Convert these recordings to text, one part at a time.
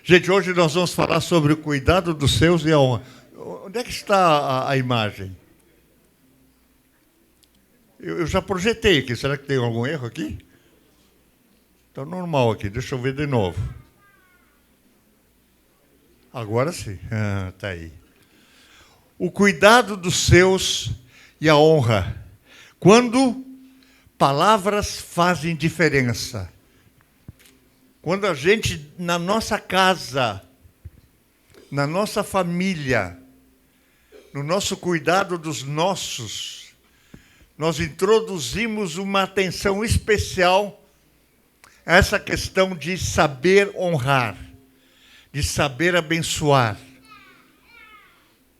Gente, hoje nós vamos falar sobre o cuidado dos seus e a honra. Onde é que está a imagem? Eu já projetei aqui. Será que tem algum erro aqui? Está normal aqui. Deixa eu ver de novo. Agora sim. Está aí. O cuidado dos seus e a honra. Quando palavras fazem diferença. Quando a gente, na nossa casa, na nossa família, no nosso cuidado dos nossos, nós introduzimos uma atenção especial a essa questão de saber honrar, de saber abençoar.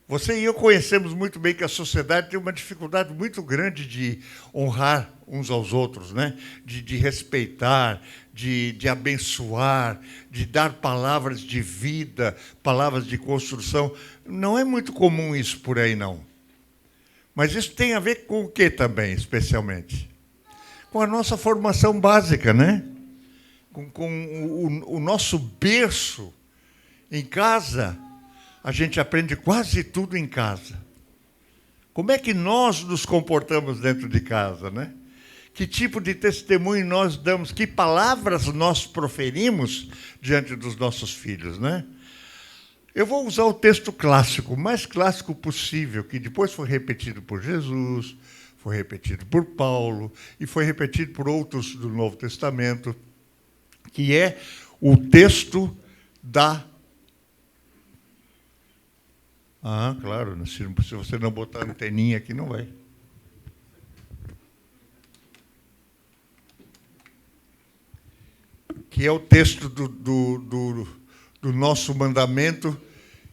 Você e eu conhecemos muito bem que a sociedade tem uma dificuldade muito grande de honrar uns aos outros, né? De respeitar, de abençoar, de dar palavras de vida, palavras de construção. Não é muito comum isso por aí, não. Mas isso tem a ver com o que também, especialmente? Com a nossa formação básica, né? Com o nosso berço em casa. A gente aprende quase tudo em casa. Como é que nós nos comportamos dentro de casa, né? Que tipo de testemunho nós damos, que palavras nós proferimos diante dos nossos filhos, né? Eu vou usar o texto clássico, o mais clássico possível, que depois foi repetido por Jesus, foi repetido por Paulo e foi repetido por outros do Novo Testamento, que é o texto da... claro, se você não botar anteninha aqui, não vai. Que é o texto do nosso mandamento,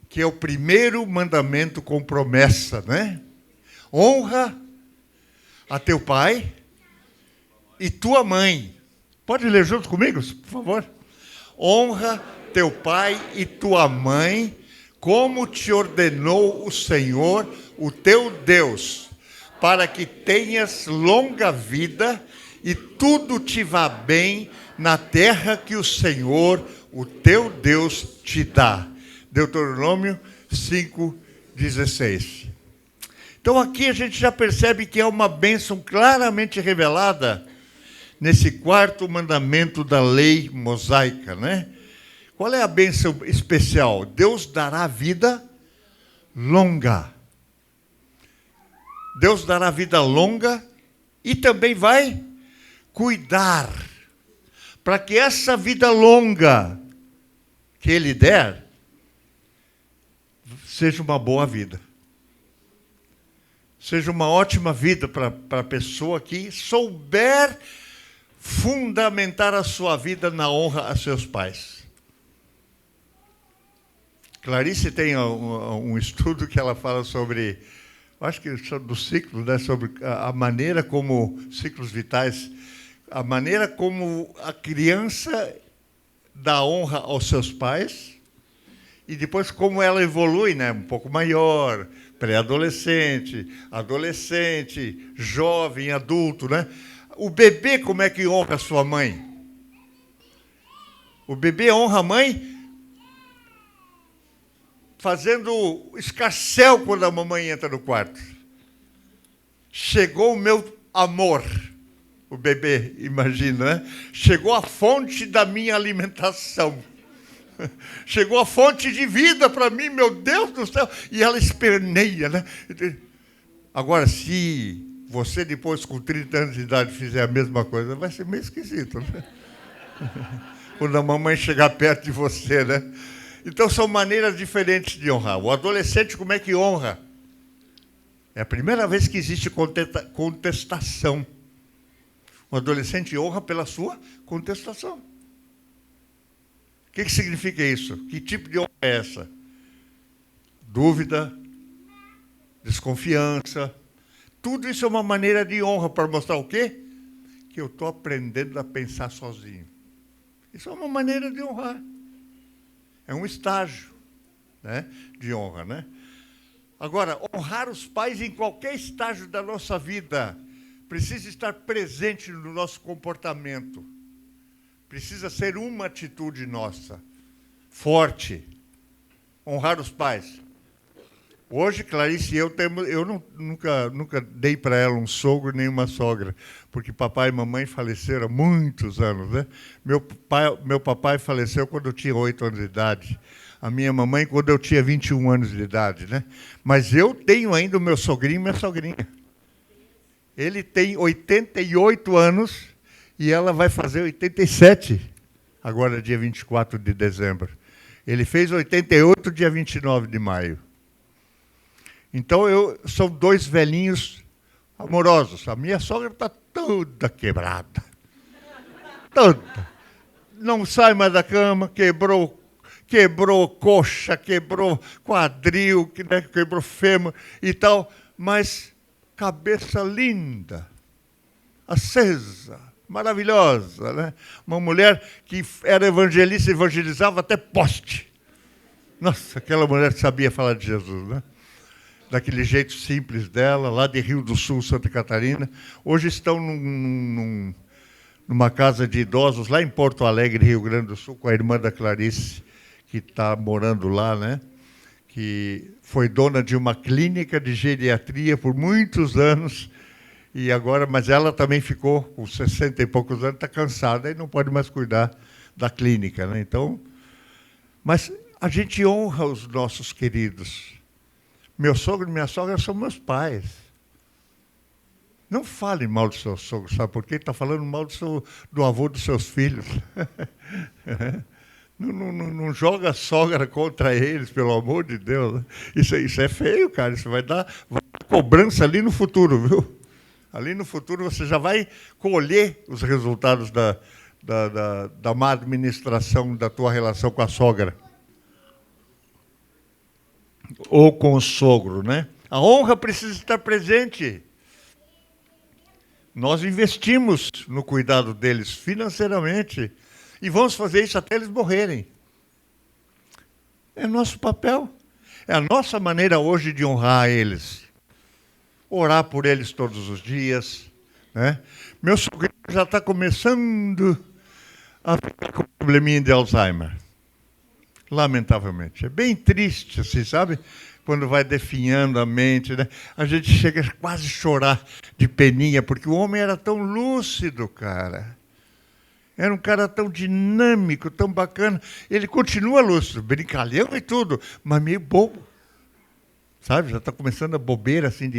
que é o primeiro mandamento com promessa, né? Honra a teu pai e tua mãe. Pode ler junto comigo, por favor? Honra teu pai e tua mãe, como te ordenou o Senhor, o teu Deus, para que tenhas longa vida e tudo te vá bem na terra que o Senhor, o teu Deus, te dá. Deuteronômio 5:16. Então aqui a gente já percebe que é uma bênção claramente revelada nesse quarto mandamento da lei mosaica, né? Qual é a bênção especial? Deus dará vida longa. Deus dará vida longa e também vai cuidar para que essa vida longa que Ele der seja uma boa vida. Seja uma ótima vida para a pessoa que souber fundamentar a sua vida na honra a seus pais. Clarice tem um estudo que ela fala sobre, acho que dos ciclos, né, sobre a maneira como, ciclos vitais, a maneira como a criança dá honra aos seus pais e depois como ela evolui, né, um pouco maior, pré-adolescente, adolescente, jovem, adulto, né? O bebê, como é que honra a sua mãe? O bebê honra a mãe fazendo escarcéu quando a mamãe entra no quarto. Chegou o meu amor. O bebê, imagina, né? Chegou a fonte da minha alimentação. Chegou a fonte de vida para mim, meu Deus do céu. E ela esperneia, né? Agora, se você depois, com 30 anos de idade, fizer a mesma coisa, vai ser meio esquisito, né? Quando a mamãe chegar perto de você, né? Então, são maneiras diferentes de honrar. O adolescente, como é que honra? É a primeira vez que existe contestação. O adolescente honra pela sua contestação. O que significa isso? Que tipo de honra é essa? Dúvida, desconfiança. Tudo isso é uma maneira de honra para mostrar o quê? Que eu estou aprendendo a pensar sozinho. Isso é uma maneira de honrar. É um estágio, né, de honra, né? Agora, honrar os pais em qualquer estágio da nossa vida precisa estar presente no nosso comportamento. Precisa ser uma atitude nossa. forte. Honrar os pais. Hoje, Clarice e eu nunca dei para ela um sogro nem uma sogra, porque papai e mamãe faleceram há muitos anos, né? Meu papai faleceu quando eu tinha 8 anos de idade. A minha mamãe quando eu tinha 21 anos de idade, né? Mas eu tenho ainda o meu sogrinho e minha sogrinha. Ele tem 88 anos e ela vai fazer 87, agora dia 24 de dezembro. Ele fez 88, dia 29 de maio. Então, são 2 velhinhos amorosos. A minha sogra está toda quebrada. Toda. Não sai mais da cama, quebrou coxa, quebrou quadril, né, quebrou fêmur e tal, mas cabeça linda, acesa, maravilhosa, né? Uma mulher que era evangelista, evangelizava até poste. Nossa, aquela mulher que sabia falar de Jesus, né? Daquele jeito simples dela, lá de Rio do Sul, Santa Catarina. Hoje estão numa casa de idosos, lá em Porto Alegre, Rio Grande do Sul, com a irmã da Clarice, que está morando lá, né? Que foi dona de uma clínica de geriatria por muitos anos, e agora, mas ela também ficou com 60 e poucos anos, está cansada e não pode mais cuidar da clínica, né? Então, mas a gente honra os nossos queridos. Meu sogro e minha sogra são meus pais. Não fale mal do seu sogro, sabe por quê? Está falando mal do avô dos seus filhos. Não joga a sogra contra eles, pelo amor de Deus. Isso é feio, cara. Isso vai dar cobrança ali no futuro, viu? Ali no futuro você já vai colher os resultados da má administração da tua relação com a sogra. Ou com o sogro, né? A honra precisa estar presente. Nós investimos no cuidado deles financeiramente e vamos fazer isso até eles morrerem. É nosso papel. É a nossa maneira hoje de honrar eles. Orar por eles todos os dias, né? Meu sogro já está começando a ficar com probleminha de Alzheimer. Lamentavelmente. É bem triste, assim, sabe? Quando vai definhando a mente, né? A gente chega a quase chorar de peninha, porque o homem era tão lúcido, cara. Era um cara tão dinâmico, tão bacana. Ele continua lúcido, brincalhão e tudo, mas meio bobo. Sabe? Já está começando a bobeira, assim,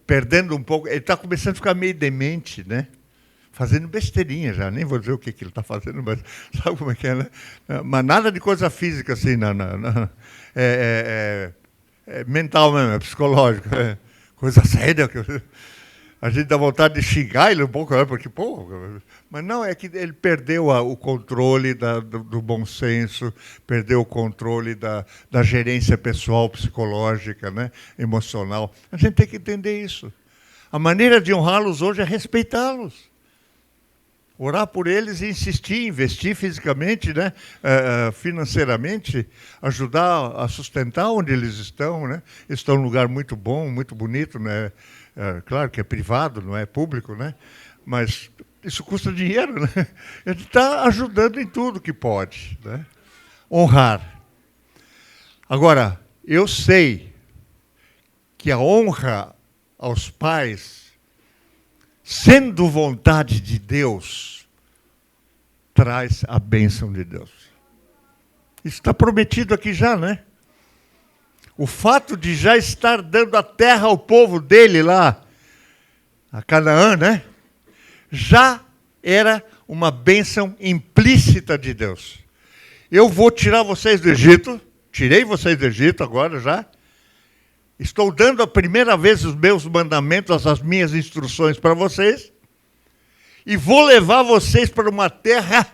perdendo um pouco. Ele está começando a ficar meio demente, né? Fazendo besteirinha já, nem vou dizer o que ele está fazendo, mas sabe como é que é, né? Mas nada de coisa física, assim, não. É mental mesmo, é psicológico, é coisa séria. A gente dá vontade de xingar ele um pouco, né? Porque, pô, mas não, é que ele perdeu o controle do bom senso, perdeu o controle da gerência pessoal, psicológica, né? Emocional. A gente tem que entender isso. A maneira de honrá-los hoje é respeitá-los. Orar por eles e insistir, investir fisicamente, né? Financeiramente, ajudar a sustentar onde eles estão, né? Estão num lugar muito bom, muito bonito, né? Claro que é privado, não é público, né? Mas isso custa dinheiro, né? A gente está ajudando em tudo que pode, né? Honrar. Agora, eu sei que a honra aos pais, sendo vontade de Deus, traz a bênção de Deus. Isso está prometido aqui já, né? O fato de já estar dando a terra ao povo dele lá, a Canaã, né? Já era uma bênção implícita de Deus. Eu vou tirar vocês do Egito, tirei vocês do Egito agora já. Estou dando a primeira vez os meus mandamentos, as minhas instruções para vocês. E vou levar vocês para uma terra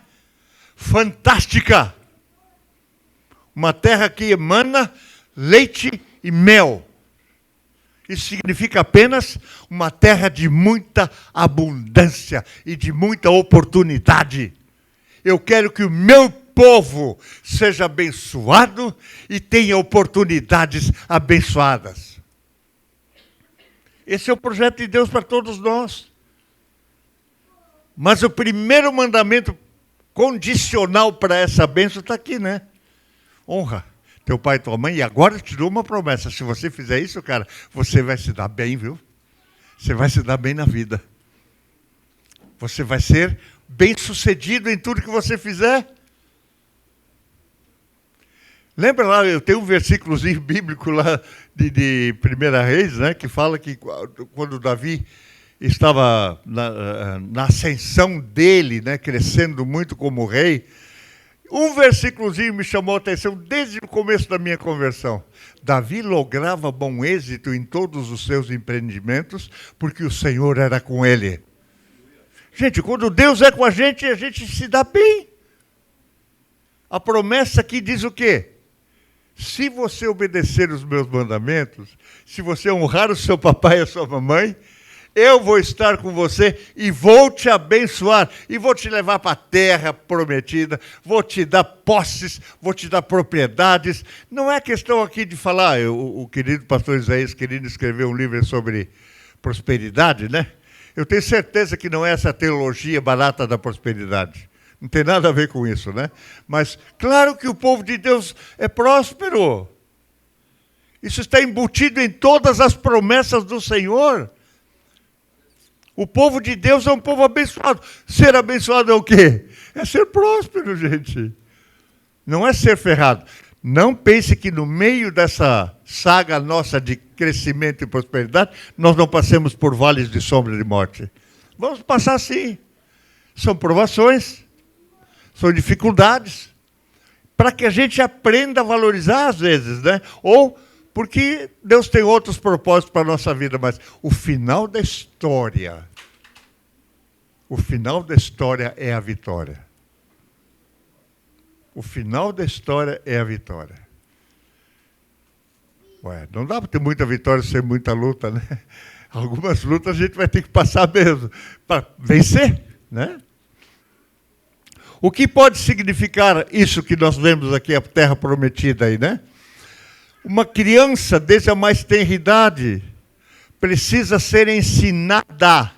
fantástica. Uma terra que emana leite e mel. Isso significa apenas uma terra de muita abundância e de muita oportunidade. Eu quero que o meu povo seja abençoado e tenha oportunidades abençoadas. Esse é o projeto de Deus para todos nós. Mas o primeiro mandamento condicional para essa bênção está aqui, né? Honra teu pai e tua mãe. E agora eu te dou uma promessa. Se você fizer isso, cara, você vai se dar bem, viu? Você vai se dar bem na vida. Você vai ser bem-sucedido em tudo que você fizer. Lembra lá, eu tenho um versículozinho bíblico lá de 1 Reis, né, que fala que quando Davi estava na ascensão dele, né, crescendo muito como rei, um versículozinho me chamou a atenção desde o começo da minha conversão. Davi lograva bom êxito em todos os seus empreendimentos, porque o Senhor era com ele. Gente, quando Deus é com a gente se dá bem. A promessa aqui diz o quê? Se você obedecer os meus mandamentos, se você honrar o seu papai e a sua mamãe, eu vou estar com você e vou te abençoar. E vou te levar para a terra prometida, vou te dar posses, vou te dar propriedades. Não é questão aqui de falar, o querido pastor Isaías querendo escrever um livro sobre prosperidade, né? Eu tenho certeza que não é essa teologia barata da prosperidade. Não tem nada a ver com isso, né? Mas, claro que o povo de Deus é próspero. Isso está embutido em todas as promessas do Senhor. O povo de Deus é um povo abençoado. Ser abençoado é o quê? É ser próspero, gente. Não é ser ferrado. Não pense que no meio dessa saga nossa de crescimento e prosperidade, nós não passemos por vales de sombra de morte. Vamos passar sim. São provações. São dificuldades, para que a gente aprenda a valorizar às vezes, né? Ou porque Deus tem outros propósitos para a nossa vida, mas o final da história é a vitória. O final da história é a vitória. Ué, não dá para ter muita vitória sem muita luta, né? Algumas lutas a gente vai ter que passar mesmo, para vencer, né? O que pode significar isso que nós vemos aqui, a terra prometida aí, né? Uma criança, desde a mais tenra idade, precisa ser ensinada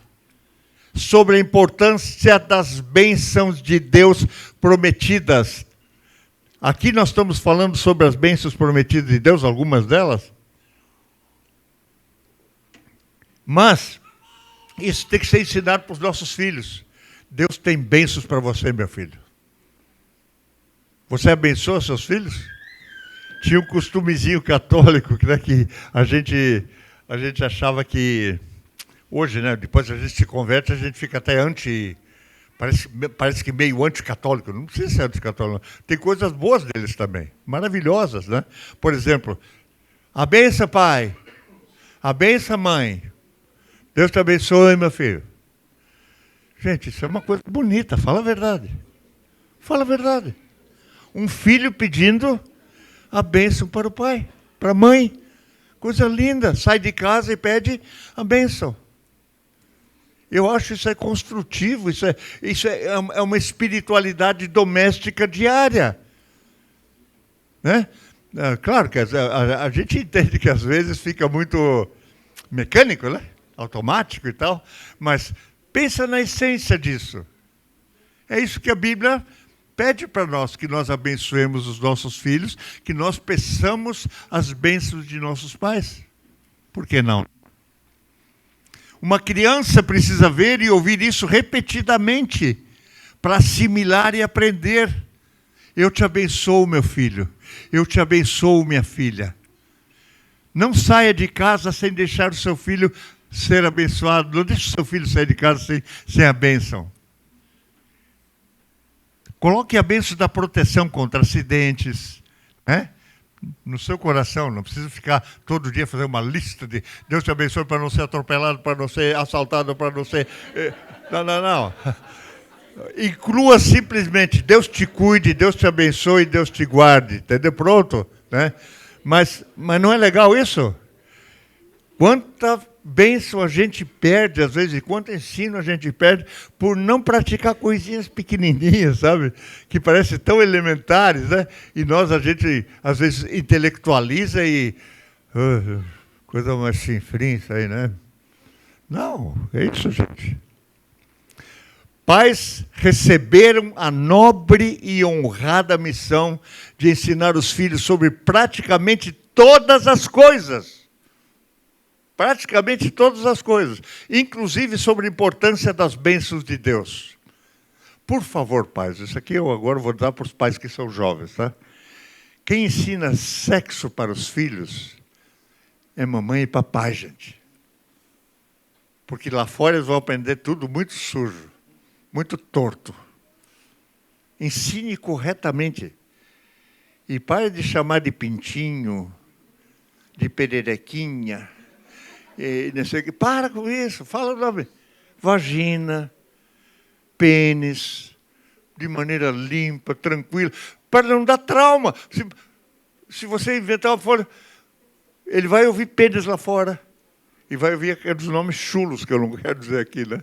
sobre a importância das bênçãos de Deus prometidas. Aqui nós estamos falando sobre as bênçãos prometidas de Deus, algumas delas. Mas isso tem que ser ensinado para os nossos filhos. Deus tem bênçãos para você, meu filho. Você abençoa seus filhos? Tinha um costumezinho católico, né, que a gente achava que... Hoje, né, depois a gente se converte, a gente fica até parece que meio anticatólico. Não precisa ser anticatólico. Tem coisas boas deles também, maravilhosas, né? Por exemplo, a benção, pai. A benção, mãe. Deus te abençoe, meu filho. Gente, isso é uma coisa bonita, fala a verdade. Fala a verdade. Um filho pedindo a bênção para o pai, para a mãe. Coisa linda. Sai de casa e pede a bênção. Eu acho isso é construtivo, isso é uma espiritualidade doméstica diária. Né? Claro que a gente entende que às vezes fica muito mecânico, né? Automático e tal, mas... Pensa na essência disso. É isso que a Bíblia pede para nós, que nós abençoemos os nossos filhos, que nós peçamos as bênçãos de nossos pais. Por que não? Uma criança precisa ver e ouvir isso repetidamente, para assimilar e aprender. Eu te abençoo, meu filho. Eu te abençoo, minha filha. Não saia de casa sem deixar o seu filho ser abençoado. Não deixe o seu filho sair de casa sem a bênção. Coloque a bênção da proteção contra acidentes, né? No seu coração. Não precisa ficar todo dia fazendo uma lista de Deus te abençoe para não ser atropelado, para não ser assaltado, para não ser... Não. Inclua simplesmente Deus te cuide, Deus te abençoe, Deus te guarde. Entendeu? Pronto, né? Mas não é legal isso? Quanta bênção a gente perde, às vezes, e quanto ensino a gente perde por não praticar coisinhas pequenininhas, sabe? Que parecem tão elementares, né? E a gente, às vezes, intelectualiza e... coisa mais chinfrim, isso aí, né? Não, é isso, gente. pais receberam a nobre e honrada missão de ensinar os filhos sobre praticamente todas as coisas. Praticamente todas as coisas. Inclusive sobre a importância das bênçãos de Deus. Por favor, pais, isso aqui eu agora vou dar para os pais que são jovens, tá? Quem ensina sexo para os filhos é mamãe e papai, gente. Porque lá fora eles vão aprender tudo muito sujo, muito torto. Ensine corretamente. E pare de chamar de pintinho, de pererequinha, e não sei o que. Para com isso, fala o nome. Vagina, pênis, de maneira limpa, tranquila, para não dar trauma. Se você inventar uma fora, ele vai ouvir pênis lá fora. E vai ouvir aqueles nomes chulos, que eu não quero dizer aqui, né?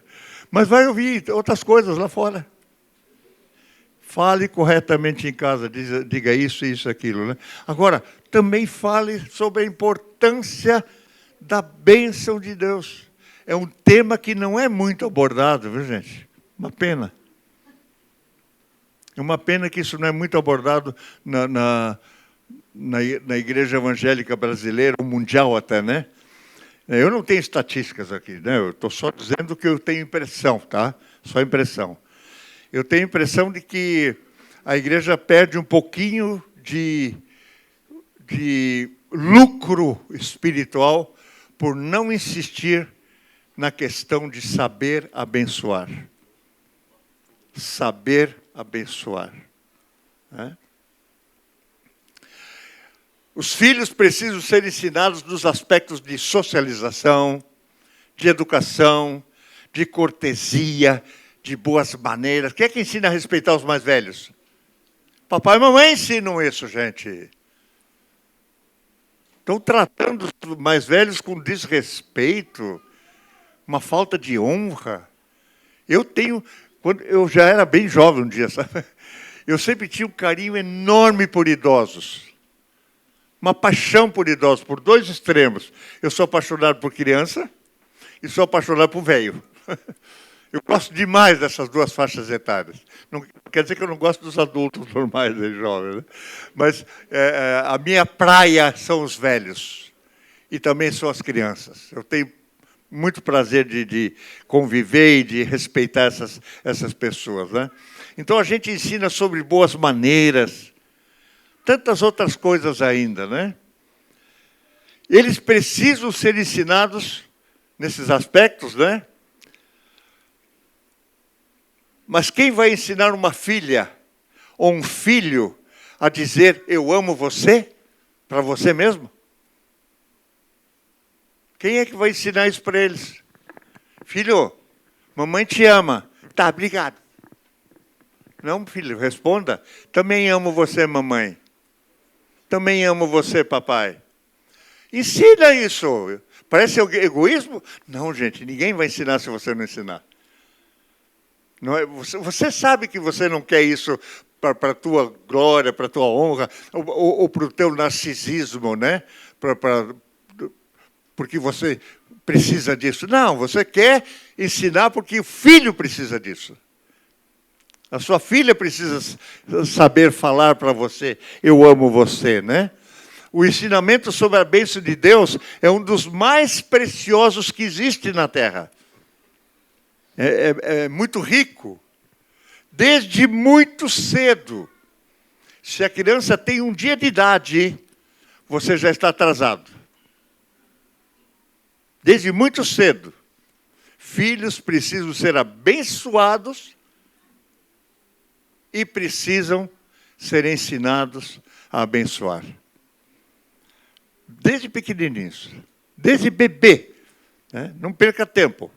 Mas vai ouvir outras coisas lá fora. Fale corretamente em casa, diga isso, isso, aquilo, né? Agora, também fale sobre a importância da bênção de Deus. É um tema que não é muito abordado, viu, gente? Uma pena. É uma pena que isso não é muito abordado na igreja evangélica brasileira, ou mundial até, né? Eu não tenho estatísticas aqui, né? Eu estou só dizendo que eu tenho impressão, tá? Só impressão. Eu tenho a impressão de que a igreja perde um pouquinho de lucro espiritual por não insistir na questão de saber abençoar. Saber abençoar. Né? Os filhos precisam ser ensinados nos aspectos de socialização, de educação, de cortesia, de boas maneiras. Quem é que ensina a respeitar os mais velhos? Papai e mamãe ensinam isso, gente. Estão tratando os mais velhos com desrespeito, uma falta de honra. Quando eu já era bem jovem um dia, sabe? Eu sempre tinha um carinho enorme por idosos. Uma paixão por idosos, por dois extremos. Eu sou apaixonado por criança e sou apaixonado por velho. Eu gosto demais dessas duas faixas etárias. Não quer dizer que eu não gosto dos adultos normais e jovens, né? Mas a minha praia são os velhos e também são as crianças. Eu tenho muito prazer de conviver e de respeitar essas pessoas, né? Então a gente ensina sobre boas maneiras, tantas outras coisas ainda, né? Eles precisam ser ensinados nesses aspectos, né? Mas quem vai ensinar uma filha ou um filho a dizer eu amo você, para você mesmo? Quem é que vai ensinar isso para eles? Filho, mamãe te ama. Tá, obrigado. Não, filho, responda. Também amo você, mamãe. Também amo você, papai. Ensina isso. Parece egoísmo? Não, gente, ninguém vai ensinar se você não ensinar. Não é, você sabe que você não quer isso para a tua glória, para a tua honra, ou para o teu narcisismo, né? Porque você precisa disso. Não, você quer ensinar porque o filho precisa disso. A sua filha precisa saber falar para você, eu amo você, né? O ensinamento sobre a bênção de Deus é um dos mais preciosos que existe na Terra. É muito rico. Desde muito cedo. Se a criança tem um dia de idade, você já está atrasado. Desde muito cedo. Filhos precisam ser abençoados e precisam ser ensinados a abençoar. Desde pequenininhos. Desde bebê. Né? Não perca tempo.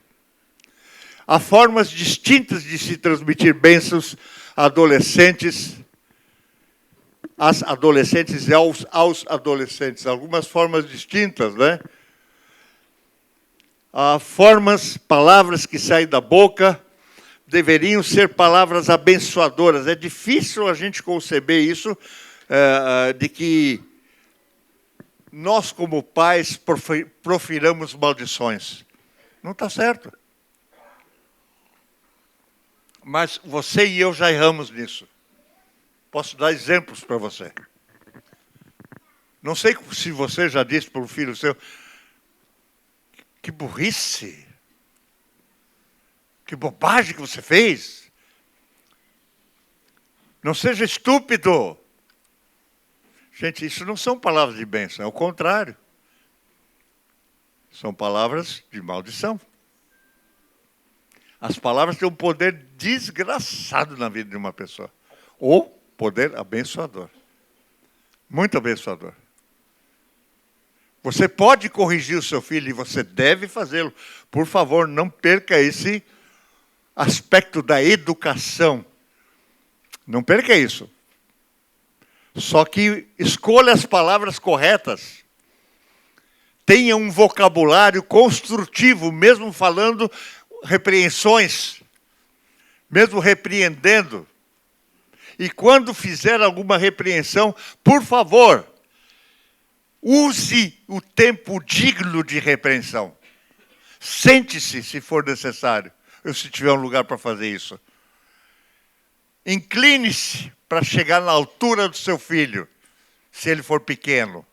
Há formas distintas de se transmitir bênçãos a adolescentes, às adolescentes e aos adolescentes. Algumas formas distintas, né? Há palavras que saem da boca, deveriam ser palavras abençoadoras. É difícil a gente conceber isso, de que nós, como pais, profiramos maldições. Não está certo. Mas você e eu já erramos nisso. Posso dar exemplos para você. Não sei se você já disse para um filho seu, que burrice, que bobagem que você fez. Não seja estúpido. Gente, isso não são palavras de bênção, é o contrário. São palavras de maldição. As palavras têm um poder desgraçado na vida de uma pessoa. Ou poder abençoador. Muito abençoador. Você pode corrigir o seu filho e você deve fazê-lo. Por favor, não perca esse aspecto da educação. Não perca isso. Só que escolha as palavras corretas. Tenha um vocabulário construtivo, mesmo falando repreensões, mesmo repreendendo. E quando fizer alguma repreensão, por favor, use o tempo digno de repreensão. Sente-se, se for necessário, ou se tiver um lugar para fazer isso. Incline-se para chegar na altura do seu filho, se ele for pequeno.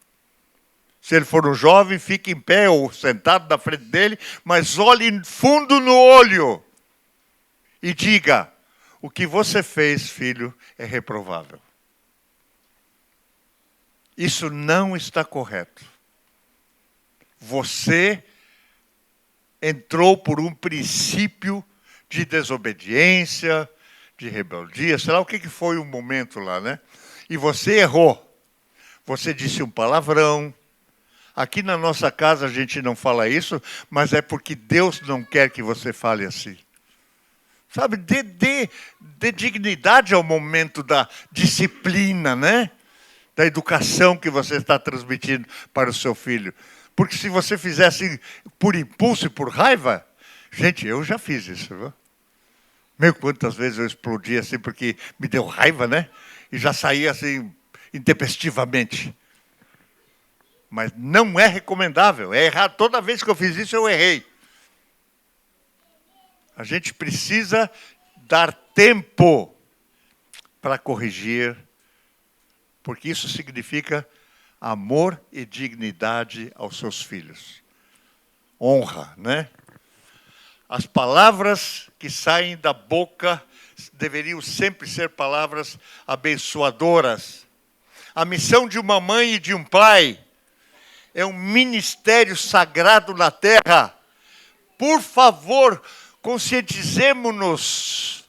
Se ele for um jovem, fique em pé ou sentado na frente dele, mas olhe fundo no olho e diga: o que você fez, filho, é reprovável. Isso não está correto. Você entrou por um princípio de desobediência, de rebeldia, sei lá o que foi o momento lá, né? E você errou. Você disse um palavrão. Aqui na nossa casa a gente não fala isso, mas é porque Deus não quer que você fale assim. Sabe, dê dignidade ao momento da disciplina, né? Da educação que você está transmitindo para o seu filho. Porque se você fizesse por impulso e por raiva, gente, eu já fiz isso, viu? Meu, quantas vezes eu explodi assim porque me deu raiva, né? E já saía assim, intempestivamente. Mas não é recomendável, é errado. Toda vez que eu fiz isso, eu errei. A gente precisa dar tempo para corrigir, porque isso significa amor e dignidade aos seus filhos. Honra, né? As palavras que saem da boca deveriam sempre ser palavras abençoadoras. A missão de uma mãe e de um pai é um ministério sagrado na terra. Por favor, conscientizemo-nos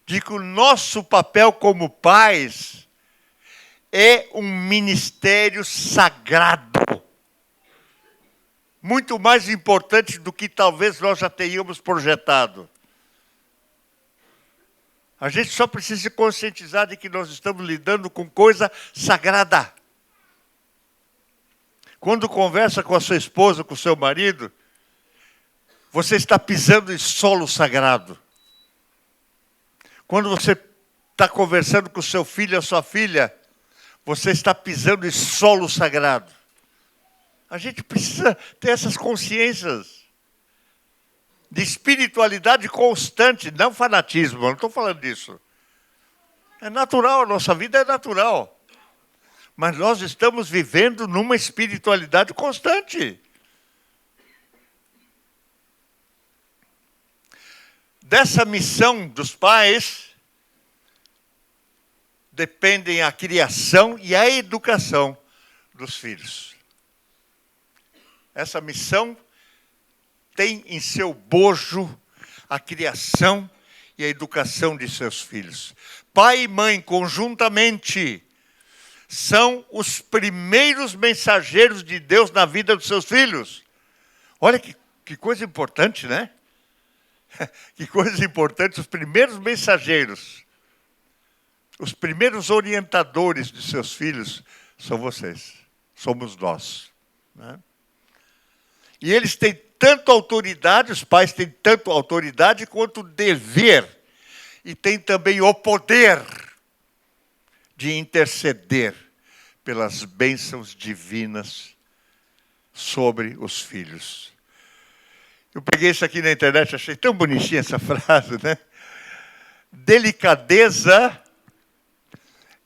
de que o nosso papel como pais é um ministério sagrado. Muito mais importante do que talvez nós já tenhamos projetado. A gente só precisa se conscientizar de que nós estamos lidando com coisa sagrada. Quando conversa com a sua esposa, com o seu marido, você está pisando em solo sagrado. Quando você está conversando com o seu filho ou a sua filha, você está pisando em solo sagrado. A gente precisa ter essas consciências de espiritualidade constante, não fanatismo, eu não estou falando disso. É natural, a nossa vida é natural. Mas nós estamos vivendo numa espiritualidade constante. Dessa missão dos pais dependem a criação e a educação dos filhos. Essa missão tem em seu bojo a criação e a educação de seus filhos. Pai e mãe, conjuntamente, são os primeiros mensageiros de Deus na vida dos seus filhos. Olha que coisa importante, né? Que coisa importante, os primeiros mensageiros, os primeiros orientadores de seus filhos são vocês, somos nós, né? E eles têm tanto autoridade, os pais têm tanto autoridade quanto dever, e têm também o poder de interceder pelas bênçãos divinas sobre os filhos. Eu peguei isso aqui na internet, achei tão bonitinha essa frase, né? Delicadeza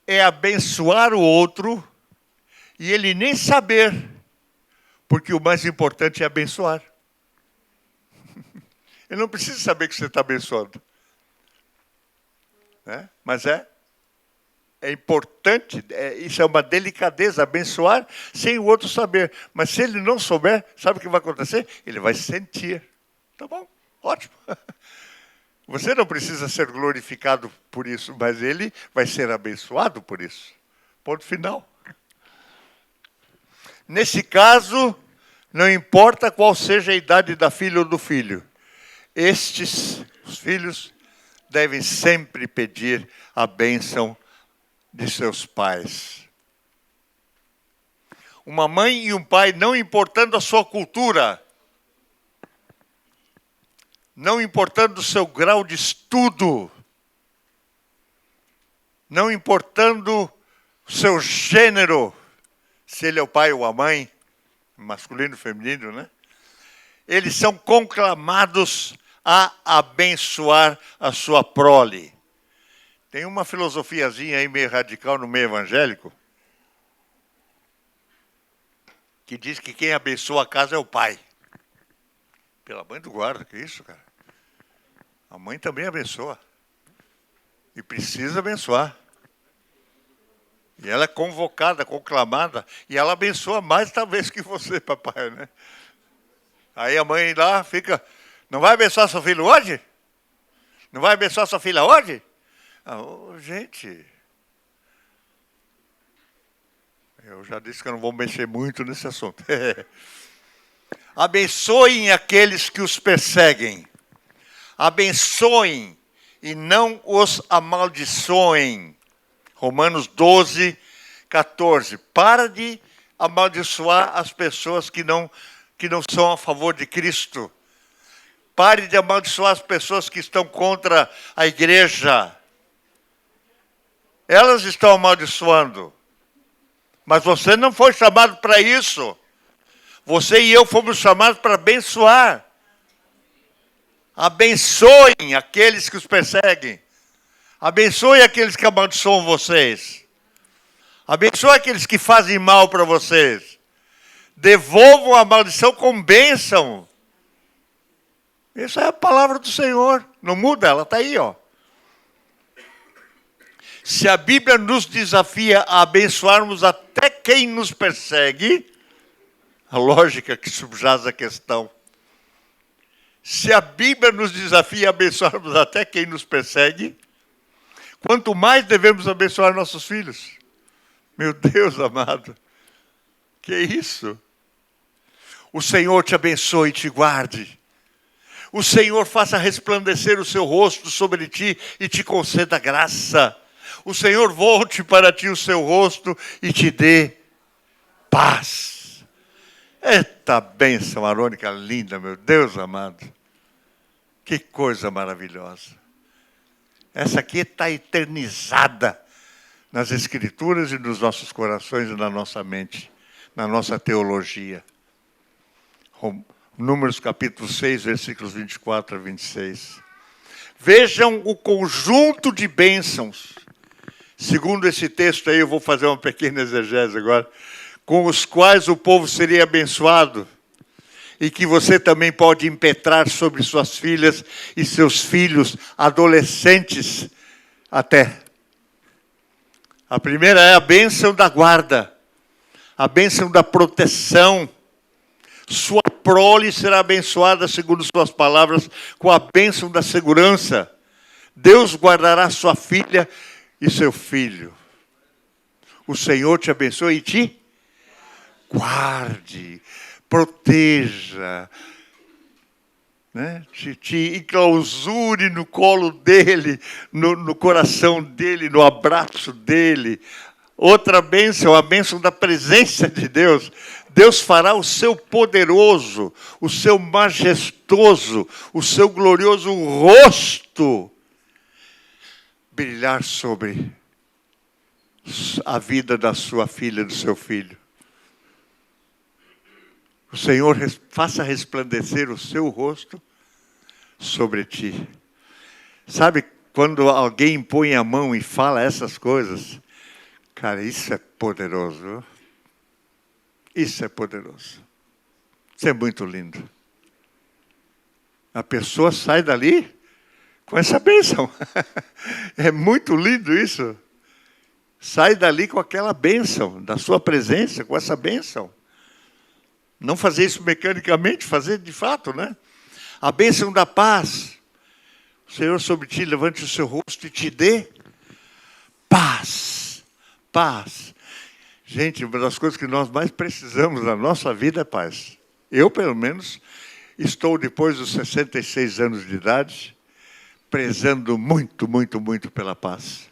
é abençoar o outro e ele nem saber, porque o mais importante é abençoar. Ele não precisa saber que você está abençoando. Né? Mas é importante, isso é uma delicadeza, abençoar sem o outro saber. Mas se ele não souber, sabe o que vai acontecer? Ele vai sentir. Tá bom, ótimo. Você não precisa ser glorificado por isso, mas ele vai ser abençoado por isso. Ponto final. Nesse caso, não importa qual seja a idade da filha ou do filho, os filhos, devem sempre pedir a bênção de seus pais. Uma mãe e um pai, não importando a sua cultura, não importando o seu grau de estudo, não importando o seu gênero, se ele é o pai ou a mãe, masculino, feminino, né? Eles são conclamados a abençoar a sua prole. Tem uma filosofiazinha aí meio radical no meio evangélico, que diz que quem abençoa a casa é o pai. Pela mãe do guarda, que isso, cara? A mãe também abençoa. E precisa abençoar. E ela é convocada, conclamada, e ela abençoa mais talvez que você, papai, né? Aí a mãe lá fica, não vai abençoar seu filho hoje? Não vai abençoar sua filha hoje? Gente, eu já disse que eu não vou mexer muito nesse assunto. Abençoem aqueles que os perseguem. Abençoem e não os amaldiçoem. Romanos 12, 14. Para de amaldiçoar as pessoas que não são a favor de Cristo. Pare de amaldiçoar as pessoas que estão contra a igreja. Elas estão amaldiçoando. Mas você não foi chamado para isso. Você e eu fomos chamados para abençoar. Abençoem aqueles que os perseguem. Abençoe aqueles que amaldiçoam vocês. Abençoe aqueles que fazem mal para vocês. Devolvam a maldição com bênção. Essa é a palavra do Senhor. Não muda, ela está aí, ó. Se a Bíblia nos desafia a abençoarmos até quem nos persegue, a lógica que subjaz a questão. Se a Bíblia nos desafia a abençoarmos até quem nos persegue, quanto mais devemos abençoar nossos filhos. Meu Deus amado, que isso? O Senhor te abençoe e te guarde. O Senhor faça resplandecer o seu rosto sobre ti e te conceda graça. O Senhor volte para ti o seu rosto e te dê paz. Eita bênção arônica linda, meu Deus amado. Que coisa maravilhosa. Essa aqui está eternizada nas Escrituras e nos nossos corações e na nossa mente, na nossa teologia. Números capítulo 6, versículos 24 a 26. Vejam o conjunto de bênçãos, segundo esse texto aí, eu vou fazer uma pequena exegese agora, com os quais o povo seria abençoado, e que você também pode impetrar sobre suas filhas e seus filhos, adolescentes até. A primeira é a bênção da guarda, a bênção da proteção. Sua prole será abençoada, segundo suas palavras, com a bênção da segurança. Deus guardará sua filha e seu filho. O Senhor te abençoe e te guarde, proteja, né? Te enclausure no colo dele, no coração dele, no abraço dele. Outra bênção, a bênção da presença de Deus. Deus fará o seu poderoso, o seu majestoso, o seu glorioso rosto brilhar sobre a vida da sua filha, do seu filho. O Senhor faça resplandecer o seu rosto sobre ti. Sabe quando alguém põe a mão e fala essas coisas, cara, isso é poderoso. Viu? Isso é poderoso. Isso é muito lindo. A pessoa sai dali com essa bênção. É muito lindo isso. Sai dali com aquela bênção, da sua presença, com essa bênção. Não fazer isso mecanicamente, fazer de fato, né? A bênção da paz. O Senhor sobre ti levante o seu rosto e te dê paz. Paz. Gente, uma das coisas que nós mais precisamos na nossa vida é paz. Eu, pelo menos, estou, depois dos 66 anos de idade, prezando muito, muito, muito pela paz.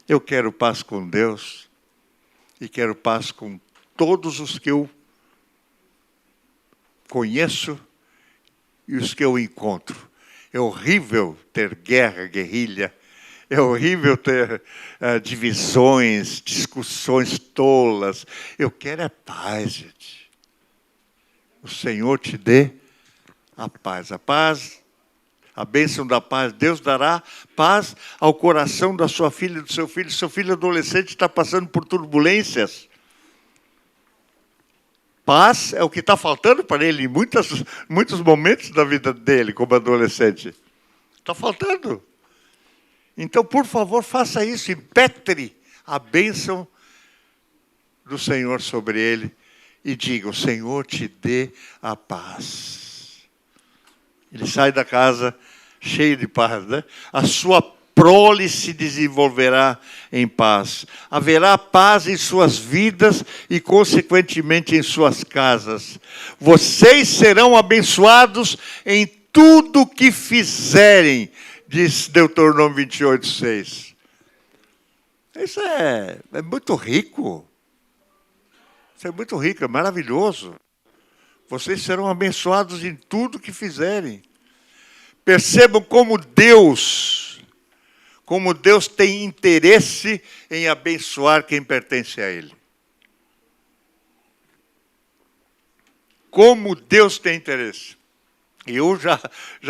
Eu quero paz com Deus e quero paz com todos os que eu conheço e os que eu encontro. É horrível ter guerra, guerrilha. É horrível ter divisões, discussões tolas. Eu quero é paz, gente. O Senhor te dê a paz. A paz, a bênção da paz. Deus dará paz ao coração da sua filha e do seu filho. Seu filho adolescente está passando por turbulências. Paz é o que está faltando para ele em muitos momentos da vida dele, como adolescente. Está faltando. Então, por favor, faça isso. Impetre a bênção do Senhor sobre ele. E diga, o Senhor te dê a paz. Ele sai da casa cheio de paz, né? A sua prole se desenvolverá em paz. Haverá paz em suas vidas e, consequentemente, em suas casas. Vocês serão abençoados em tudo que fizerem, diz Deuteronômio 28, 6. Isso é muito rico. Isso é muito rico, é maravilhoso. Vocês serão abençoados em tudo que fizerem. Percebam como Deus tem interesse em abençoar quem pertence a Ele. Como Deus tem interesse. E eu já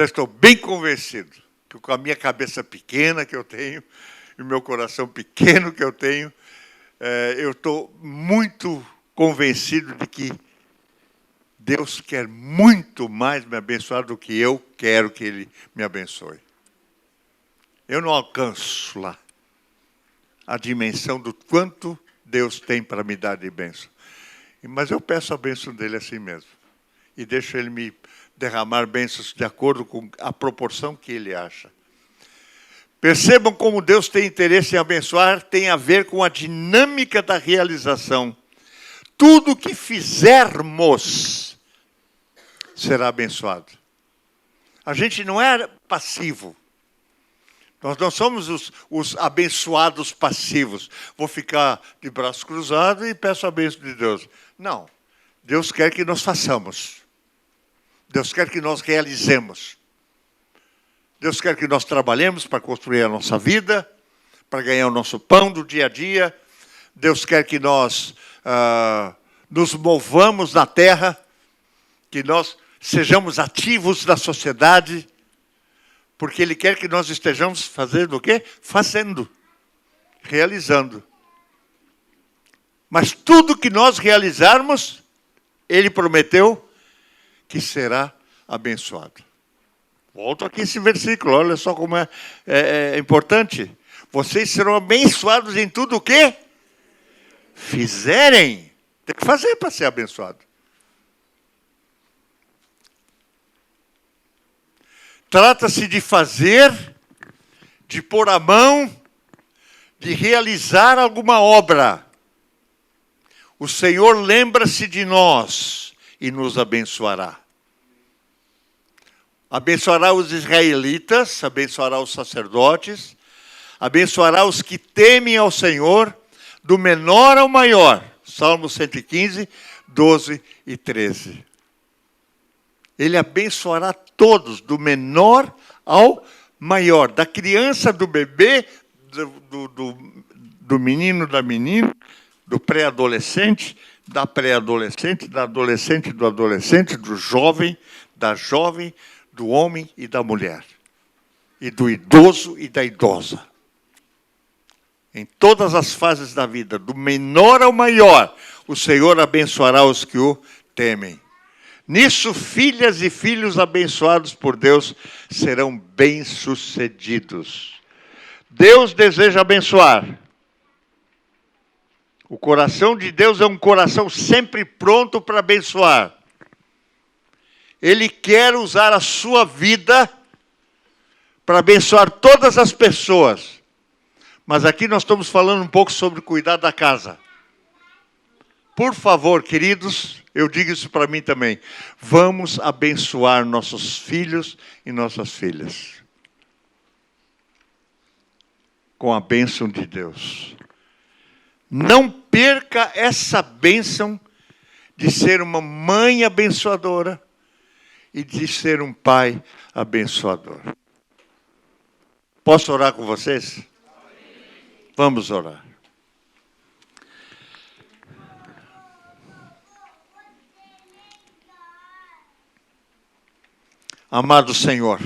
estou bem convencido que com a minha cabeça pequena que eu tenho, e o meu coração pequeno que eu tenho, eu estou muito convencido de que Deus quer muito mais me abençoar do que eu quero que Ele me abençoe. Eu não alcanço lá a dimensão do quanto Deus tem para me dar de bênção. Mas eu peço a bênção dele assim mesmo. E deixo ele me derramar bênçãos de acordo com a proporção que ele acha. Percebam como Deus tem interesse em abençoar, tem a ver com a dinâmica da realização. Tudo que fizermos será abençoado. A gente não é passivo. Nós não somos os abençoados passivos. Vou ficar de braços cruzados e peço a bênção de Deus. Não. Deus quer que nós façamos. Deus quer que nós realizemos. Deus quer que nós trabalhemos para construir a nossa vida, para ganhar o nosso pão do dia a dia. Deus quer que nós nos movamos na terra, que nós sejamos ativos na sociedade, porque Ele quer que nós estejamos fazendo o quê? Fazendo, realizando. Mas tudo que nós realizarmos, Ele prometeu que será abençoado. Volto aqui esse versículo, olha só como é importante. Vocês serão abençoados em tudo o que fizerem. Tem que fazer para ser abençoado. Trata-se de fazer, de pôr a mão, de realizar alguma obra. O Senhor lembra-se de nós e nos abençoará. Abençoará os israelitas, abençoará os sacerdotes, abençoará os que temem ao Senhor, do menor ao maior. Salmo 115, 12 e 13. Ele abençoará todos, do menor ao maior, da criança, do bebê, do menino, da menina, do pré-adolescente, da pré-adolescente, da adolescente, do adolescente, do jovem, da jovem, do homem e da mulher. e do idoso e da idosa. Em todas as fases da vida, do menor ao maior, o Senhor abençoará os que o temem. Nisso, filhas e filhos abençoados por Deus serão bem-sucedidos. Deus deseja abençoar. O coração de Deus é um coração sempre pronto para abençoar. Ele quer usar a sua vida para abençoar todas as pessoas. Mas aqui nós estamos falando um pouco sobre cuidar da casa. Por favor, queridos, eu digo isso para mim também. Vamos abençoar nossos filhos e nossas filhas. Com a bênção de Deus. Não perca essa bênção de ser uma mãe abençoadora e de ser um pai abençoador. Posso orar com vocês? Vamos orar. Amado Senhor,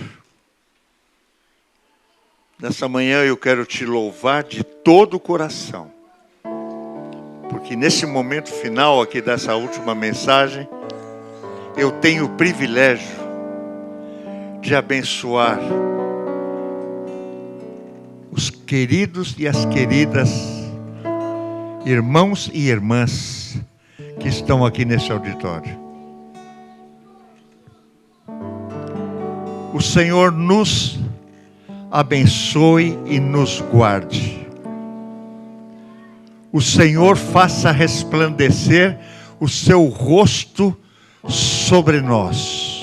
nessa manhã eu quero te louvar de todo o coração, porque nesse momento final aqui dessa última mensagem, eu tenho o privilégio de abençoar os queridos e as queridas irmãos e irmãs que estão aqui nesse auditório. O Senhor nos abençoe e nos guarde. O Senhor faça resplandecer o seu rosto sobre nós.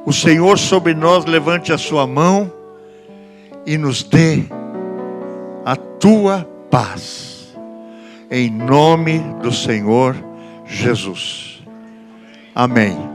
O Senhor sobre nós levante a sua mão e nos dê a tua paz. Em nome do Senhor Jesus. Amém.